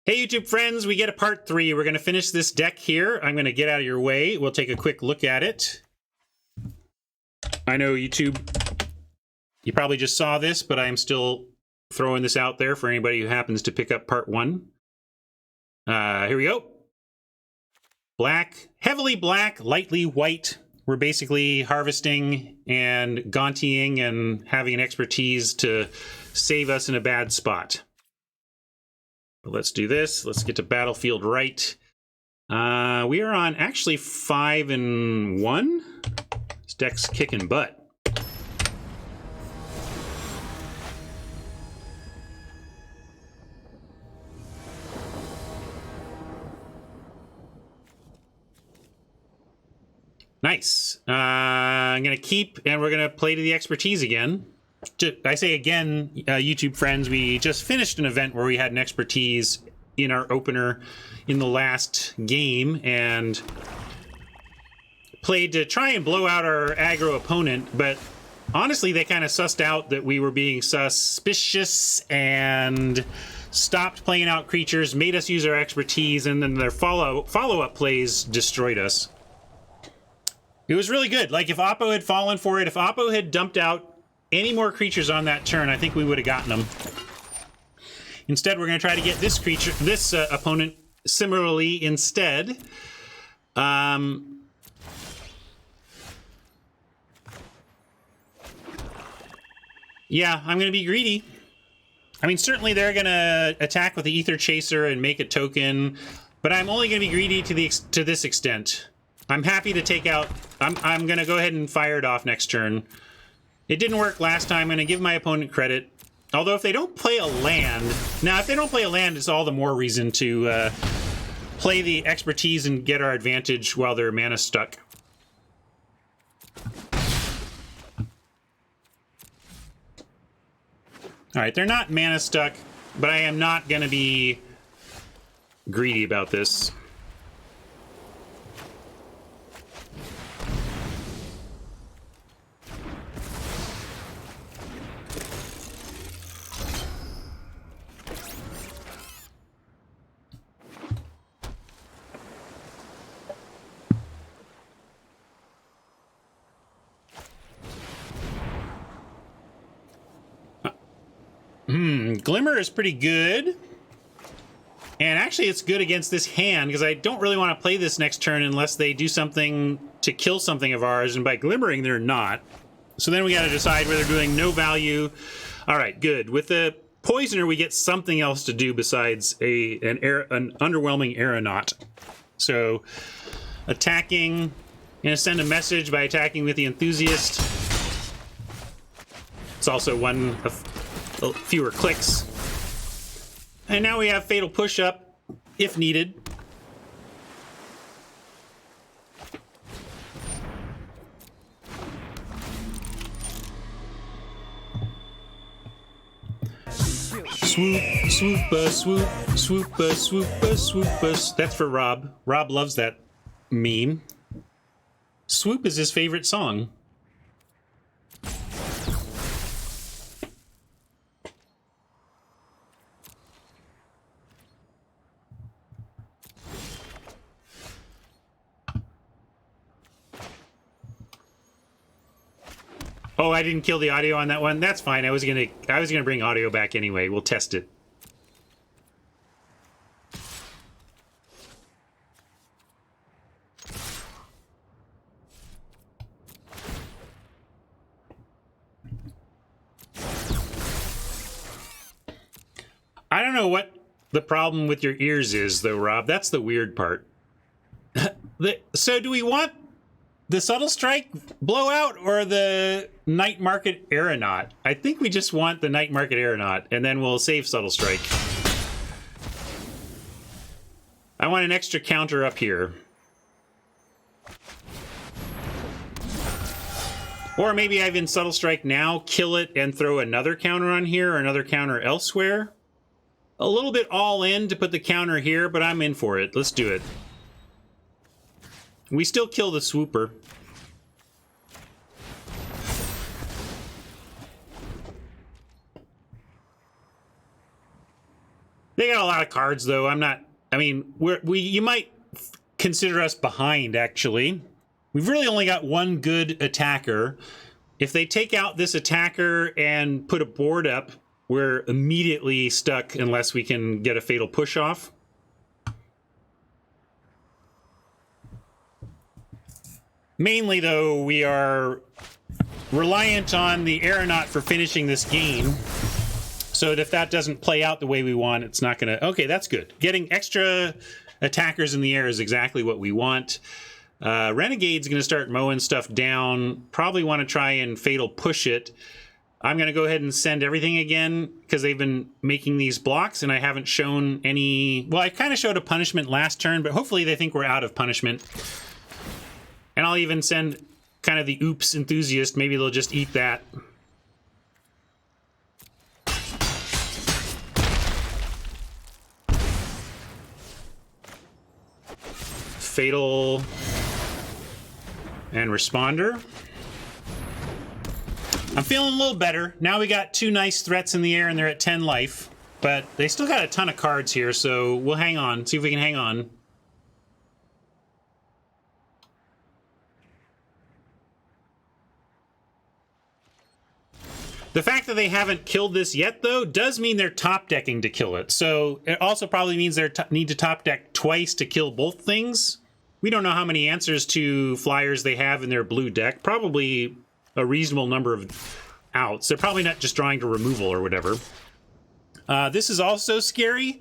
Hey YouTube friends, we get a part 3. We're going to finish this deck here. I'm going to get out of your way. We'll take a quick look at it. I know YouTube, you probably just saw this, but I'm still throwing this out there for anybody who happens to pick up part 1. Here we go. Black, heavily black, lightly white. We're basically harvesting and gauntying and having an expertise to save us in a bad spot. But let's do this. Let's get to battlefield right. We are on actually 5-1. This deck's kicking butt. Nice. I'm going to keep, and we're going to play to the expertise again. I say again, YouTube friends, we just finished an event where we had an expertise in our opener in the last game and played to try and blow out our aggro opponent, but honestly, they kind of sussed out that we were being suspicious and stopped playing out creatures, made us use our expertise, and then their follow-up plays destroyed us. It was really good. Like, if Oppo had fallen for it, if Oppo had dumped out any more creatures on that turn, I think we would have gotten them. Instead, we're going to try to get this creature, this opponent, similarly instead. Yeah, I'm going to be greedy. I mean, certainly they're going to attack with the Ether Chaser and make a token, but I'm only going to be greedy to this extent. I'm happy to take out... I'm going to go ahead and fire it off next turn. It didn't work last time. I'm going to give my opponent credit. Although if they don't play a land... Now, if they don't play a land, it's all the more reason to play the expertise and get our advantage while they're mana stuck. Alright, they're not mana stuck, but I am not going to be greedy about this. Glimmer is pretty good. And actually it's good against this hand, because I don't really want to play this next turn unless they do something to kill something of ours, and by glimmering they're not. So then we got to decide whether they're doing no value. Alright, good. With the Poisoner we get something else to do besides an underwhelming Aeronaut. So attacking, I'm going to send a message by attacking with the Enthusiast. It's also one of fewer clicks. And now we have Fatal Push-Up, if needed. Swoop, swoop, swoop, swoop, swoop, swoop. That's for Rob. Rob loves that meme. Swoop is his favorite song. Oh, I didn't kill the audio on that one. That's fine. I was gonna bring audio back anyway. We'll test it. I don't know what the problem with your ears is, though, Rob. That's the weird part. So do we want the Subtle Strike blowout or the Night Market Aeronaut? I think we just want the Night Market Aeronaut, and then we'll save Subtle Strike. I want an extra counter up here. Or maybe I even Subtle Strike now, kill it, and throw another counter on here or another counter elsewhere. A little bit all in to put the counter here, but I'm in for it. Let's do it. We still kill the Swooper. They got a lot of cards, though. I'm not... I mean, you might consider us behind, actually. We've really only got one good attacker. If they take out this attacker and put a board up, we're immediately stuck unless we can get a fatal push off. Mainly, though, we are reliant on the aeronaut for finishing this game. So if that doesn't play out the way we want, it's not going to... Okay, that's good. Getting extra attackers in the air is exactly what we want. Renegade's going to start mowing stuff down. Probably want to try and fatal push it. I'm going to go ahead and send everything again because they've been making these blocks and I haven't shown any... Well, I kind of showed a punishment last turn, but hopefully they think we're out of punishment. And I'll even send kind of the oops enthusiast. Maybe they'll just eat that. Fatal and responder. I'm feeling a little better. Now we got two nice threats in the air and they're at 10 life. But they still got a ton of cards here, so we'll hang on. See if we can hang on. The fact that they haven't killed this yet, though, does mean they're top decking to kill it. So it also probably means they need to top deck twice to kill both things. We don't know how many answers to flyers they have in their blue deck. Probably a reasonable number of outs. They're probably not just drawing to removal or whatever. This is also scary.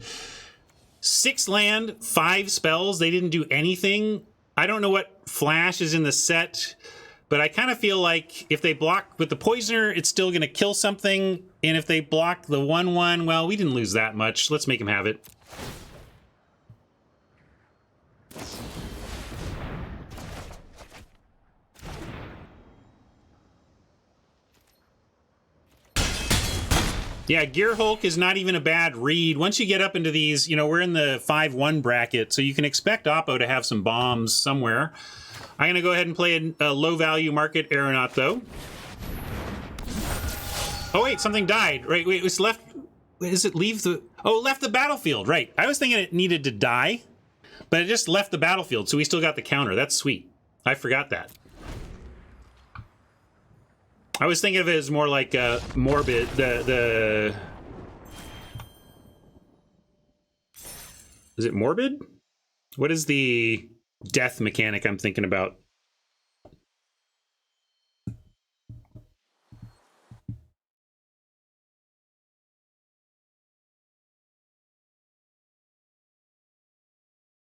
6 land, 5 spells. They didn't do anything. I don't know what flash is in the set. But I kind of feel like if they block with the Poisoner, it's still going to kill something. And if they block the 1/1, well, we didn't lose that much. Let's make him have it. Yeah, Gear Hulk is not even a bad read. Once you get up into these, you know, we're in the 5/1 bracket, so you can expect Oppo to have some bombs somewhere. I'm going to go ahead and play a low-value market aeronaut, though. Oh, wait, something died. Right, wait, it was left... Is it leave the... Oh, it left the battlefield, right. I was thinking it needed to die, but it just left the battlefield, so we still got the counter. That's sweet. I forgot that. I was thinking of it as more like Morbid, the... Is it Morbid? What is the... death mechanic I'm thinking about?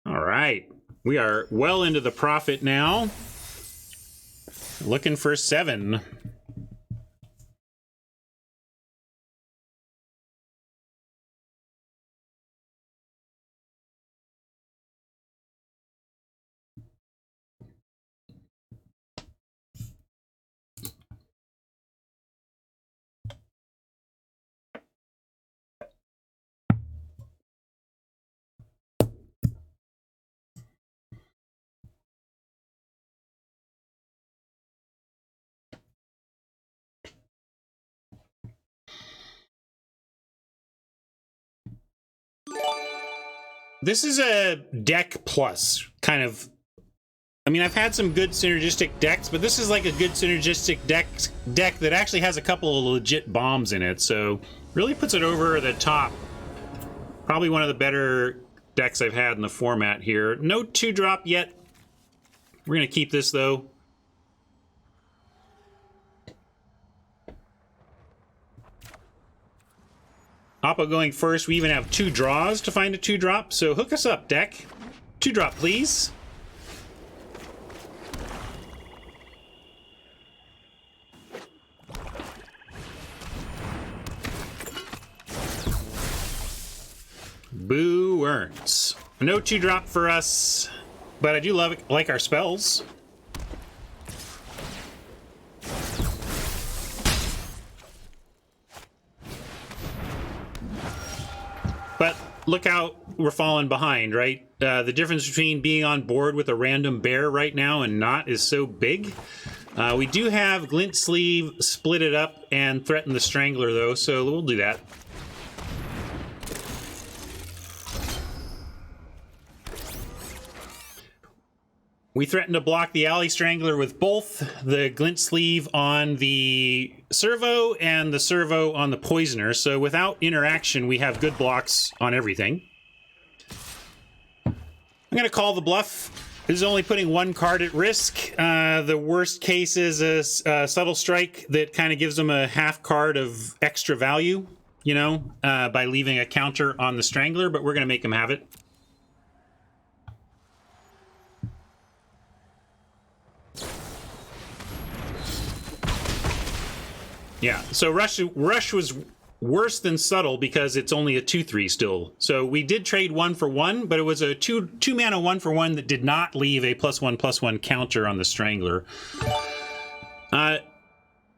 All right, we are well into the profit now. Looking for 7. This is a deck plus, kind of. I mean, I've had some good synergistic decks, but this is like a good synergistic deck that actually has a couple of legit bombs in it, so really puts it over the top. Probably one of the better decks I've had in the format here. No 2-drop yet. We're going to keep this, though. Oppo going first. We even have 2 draws to find a 2-drop, so hook us up, deck. 2-drop, please. Boo earns. No 2-drop for us, but I do like our spells. But look how we're falling behind, right? The difference between being on board with a random bear right now and not is so big. We do have Glint Sleeve, Split It Up, and Threaten the Strangler, though, so we'll do that. We threaten to block the Alley Strangler with both the glint sleeve on the servo and the servo on the poisoner. So without interaction, we have good blocks on everything. I'm going to call the bluff. This is only putting one card at risk. The worst case is a subtle strike that kind of gives them a half card of extra value, you know, by leaving a counter on the Strangler, but we're going to make them have it. Yeah, so Rush was worse than Subtle because it's only a 2/3 still. So we did trade 1 for 1, but it was a two mana 1 for 1 that did not leave a +1/+1 counter on the Strangler.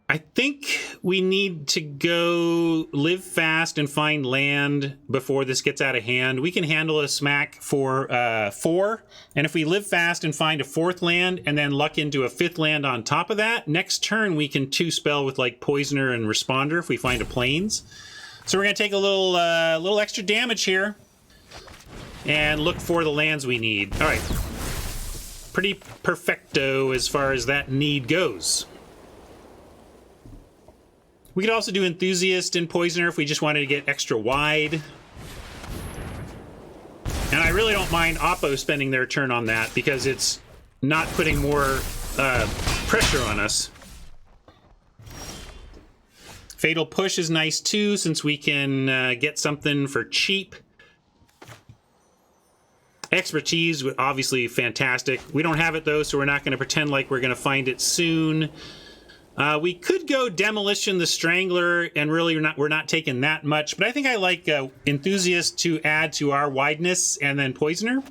I think we need to go live fast and find land before this gets out of hand. We can handle a smack for 4, and if we live fast and find a 4th land and then luck into a 5th land on top of that, next turn we can 2-spell with like Poisoner and Responder if we find a Plains. So we're going to take a little extra damage here and look for the lands we need. All right. Pretty perfecto as far as that need goes. We could also do Enthusiast and Poisoner if we just wanted to get extra wide. And I really don't mind Oppo spending their turn on that because it's not putting more pressure on us. Fatal Push is nice too, since we can get something for cheap. Expertise, obviously fantastic. We don't have it though, so we're not going to pretend like we're going to find it soon. We could go Demolition the Strangler, and really we're not taking that much, but I think I like Enthusiast to add to our wideness, and then Poisoner.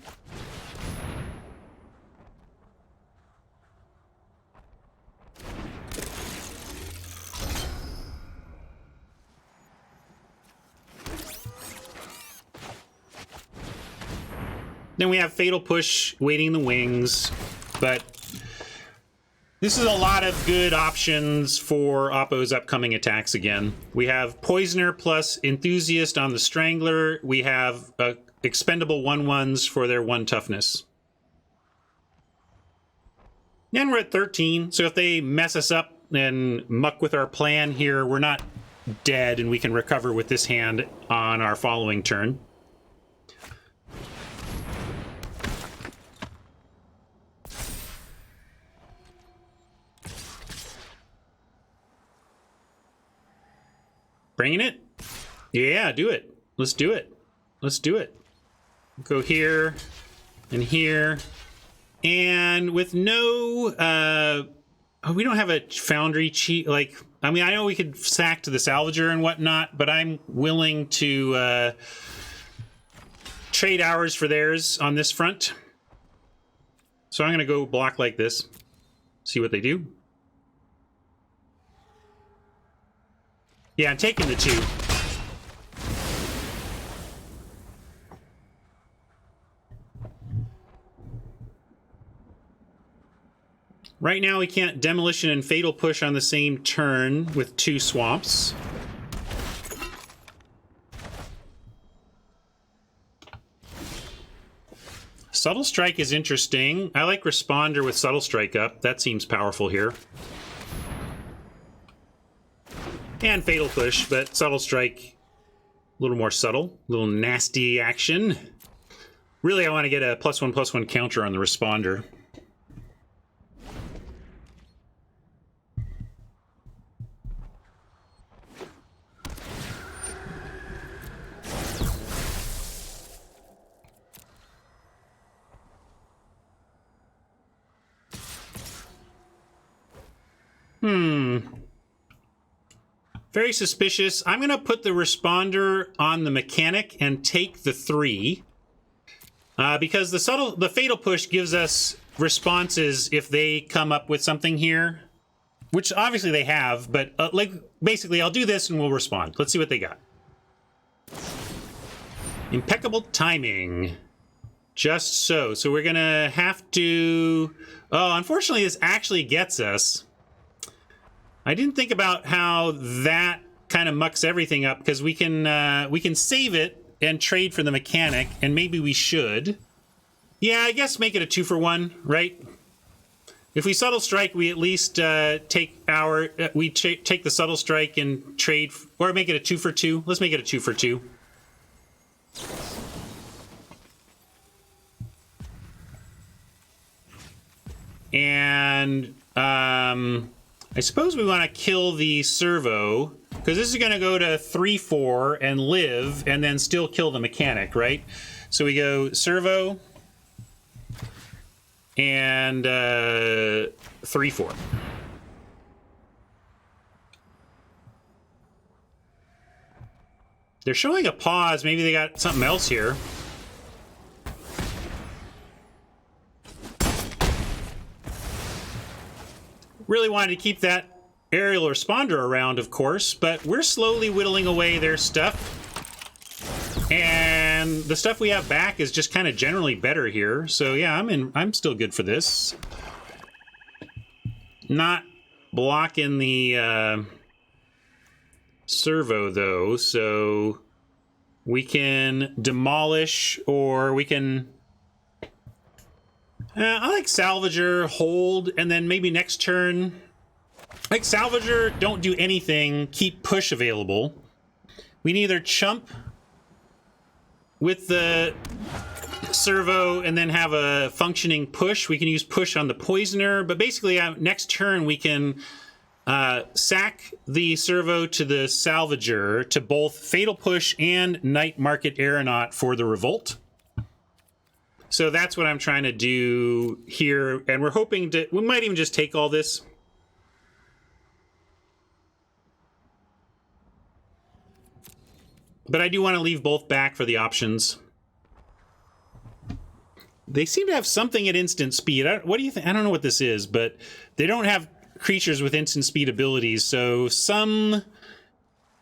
Then we have Fatal Push waiting in the wings, but this is a lot of good options for Oppo's upcoming attacks again. We have Poisoner plus Enthusiast on the Strangler. We have expendable 1/1s for their 1 toughness. And we're at 13, so if they mess us up and muck with our plan here, we're not dead and we can recover with this hand on our following turn. Bringing it? Yeah, do it. Let's do it. Let's do it. Go here and here. And with no... we don't have a Foundry cheat. Like, I mean, I know we could sack to the Salvager and whatnot, but I'm willing to trade ours for theirs on this front. So I'm going to go block like this. See what they do. Yeah, I'm taking the 2. Right now we can't Demolition and Fatal Push on the same turn with 2 swamps. Subtle Strike is interesting. I like Responder with Subtle Strike up. That seems powerful here. And Fatal Push, but Subtle Strike, a little more subtle, a little nasty action. Really, I want to get a +1/+1 counter on the Responder. Very suspicious. I'm going to put the Responder on the Mechanic and take the 3. Because the Fatal Push gives us responses if they come up with something here. Which obviously they have, but like basically I'll do this and we'll respond. Let's see what they got. Impeccable timing. Just so. So we're going to have to... Oh, unfortunately this actually gets us. I didn't think about how that kind of mucks everything up, because we can save it and trade for the Mechanic, and maybe we should. Yeah, I guess make it a 2-for-1, right? If we subtle strike, we at least take our take the subtle strike and trade, or make it a 2 for 2. Let's make it a 2 for 2. And I suppose we want to kill the servo, because this is going to go to 3-4 and live, and then still kill the mechanic, right? So we go servo and 3-4. They're showing a pause. Maybe they got something else here. Really wanted to keep that aerial responder around, of course, but we're slowly whittling away their stuff. And the stuff we have back is just kind of generally better here. So yeah, I'm still good for this. Not blocking the servo though, so we can demolish, or we can I like Salvager, hold, and then maybe next turn, like Salvager, don't do anything, keep push available. We can either chump with the servo and then have a functioning push. We can use push on the poisoner, but basically next turn we can sack the servo to the Salvager to both fatal push and night market aeronaut for the revolt. So that's what I'm trying to do here, and we're hoping to, we might even just take all this. But I do want to leave both back for the options. They seem to have something at instant speed. What do you think? I don't know what this is, but they don't have creatures with instant speed abilities, so some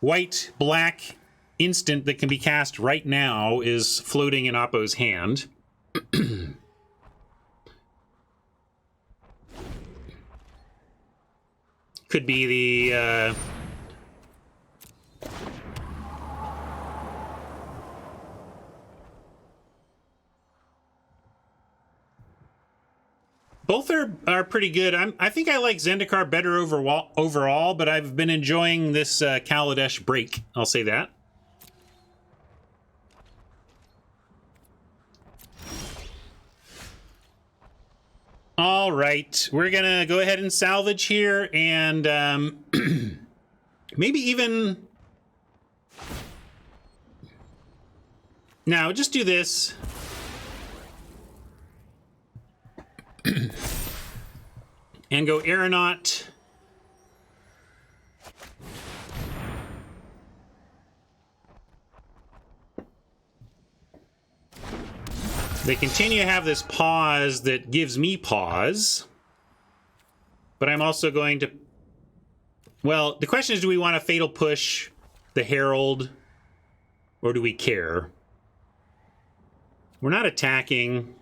white-black instant that can be cast right now is floating in Oppo's hand. Could be the both are pretty good. I think I like Zendikar better overall, but I've been enjoying this Kaladesh break. I'll say that. All right, we're gonna go ahead and salvage here, and maybe even now just do this. And go aeronaut. They continue to have this pause that gives me pause. But I'm also going to... Well, the question is, do we want to fatal push the Herald? Or do we care? We're not attacking.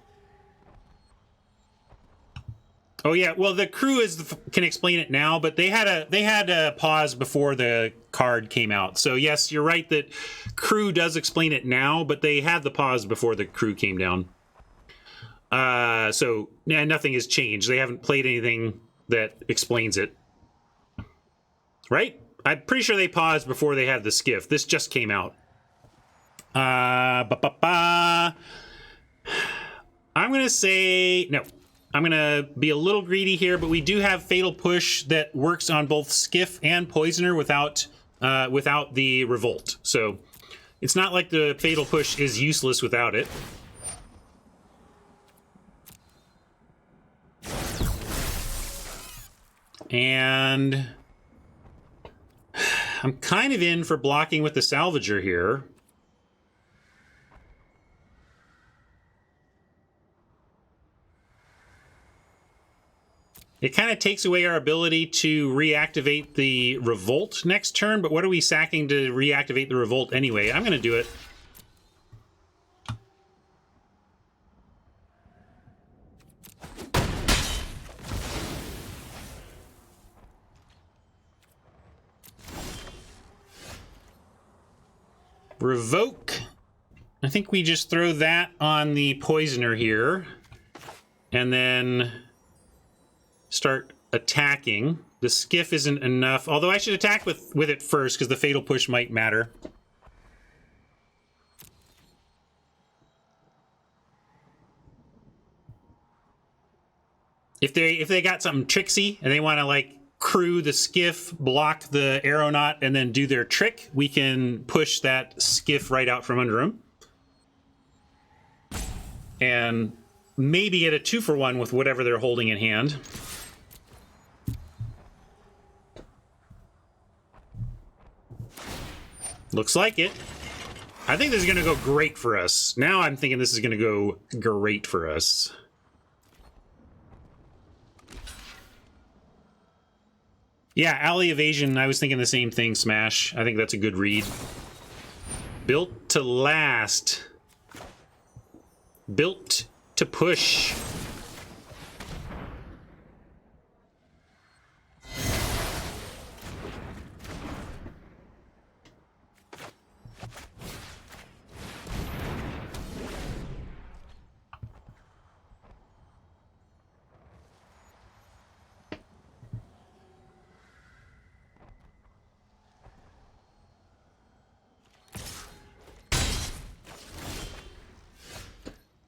Oh yeah, well the crew can explain it now, but they had a pause before the card came out. So yes, you're right that crew does explain it now, but they had the pause before the crew came down. So yeah, nothing has changed. They haven't played anything that explains it. Right? I'm pretty sure they paused before they had the skiff. This just came out. I'm gonna say no. I'm going to be a little greedy here, but we do have Fatal Push that works on both Skiff and Poisoner without the Revolt. So it's not like the Fatal Push is useless without it. And I'm kind of in for blocking with the Salvager here. It kind of takes away our ability to reactivate the Revolt next turn, but what are we sacking to reactivate the Revolt anyway? I'm going to do it. Revoke. I think we just throw that on the Poisoner here. And then start attacking. The skiff isn't enough, although I should attack with it first because the fatal push might matter. If they got something tricksy and they want to like crew the skiff, block the aeronaut, and then do their trick, we can push that skiff right out from under them. And maybe get a 2-for-1 with whatever they're holding in hand. Looks like it. I think this is going to go great for us. Now I'm thinking this is going to go great for us. Yeah, alley evasion, I was thinking the same thing, Smash. I think that's a good read. Built to last. Built to push.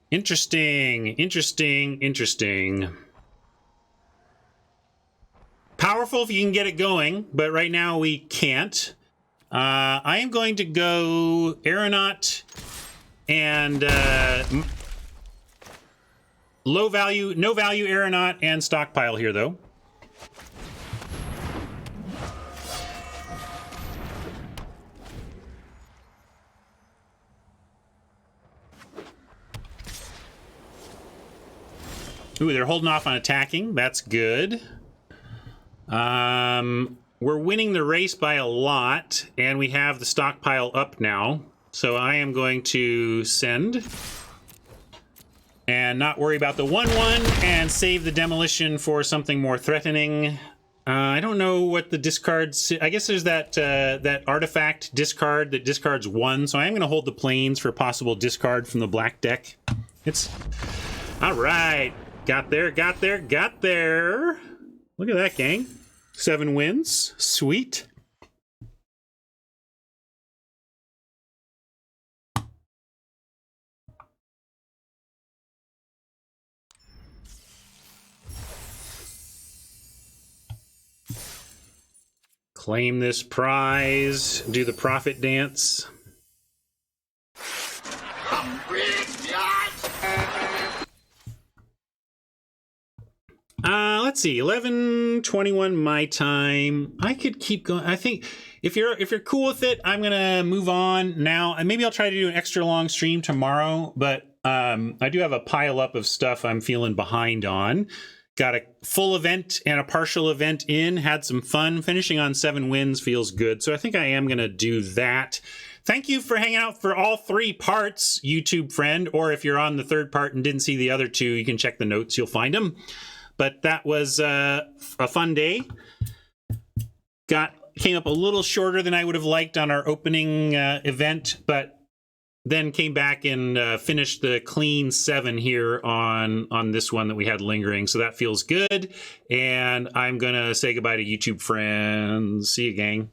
Interesting, interesting, interesting. Powerful if you can get it going, but right now we can't. I am going to go aeronaut and no value aeronaut and stockpile here though. Ooh, they're holding off on attacking. That's good. We're winning the race by a lot, and we have the stockpile up now. So I am going to send and not worry about the 1-1 and save the demolition for something more threatening. I don't know what the discards... I guess there's that artifact discard that discards 1, so I am going to hold the planes for possible discard from the black deck. It's... All right. Got there, got there, got there. Look at that, gang. 7 wins. Sweet. Claim this prize. Do the profit dance. Let's see, 11:21 my time. I could keep going. I think if you're cool with it, I'm gonna move on now, and maybe I'll try to do an extra long stream tomorrow. But I do have a pile up of stuff I'm feeling behind on. Got a full event and a partial event in. Had some fun. Finishing on 7 wins feels good. So I think I am gonna do that. Thank you for hanging out for all 3 parts, YouTube friend. Or if you're on the 3rd part and didn't see the other 2, you can check the notes. You'll find them. But that was a fun day. Came up a little shorter than I would have liked on our opening event, but then came back and finished the clean 7 here on this one that we had lingering. So that feels good. And I'm going to say goodbye to YouTube friends. See you, gang.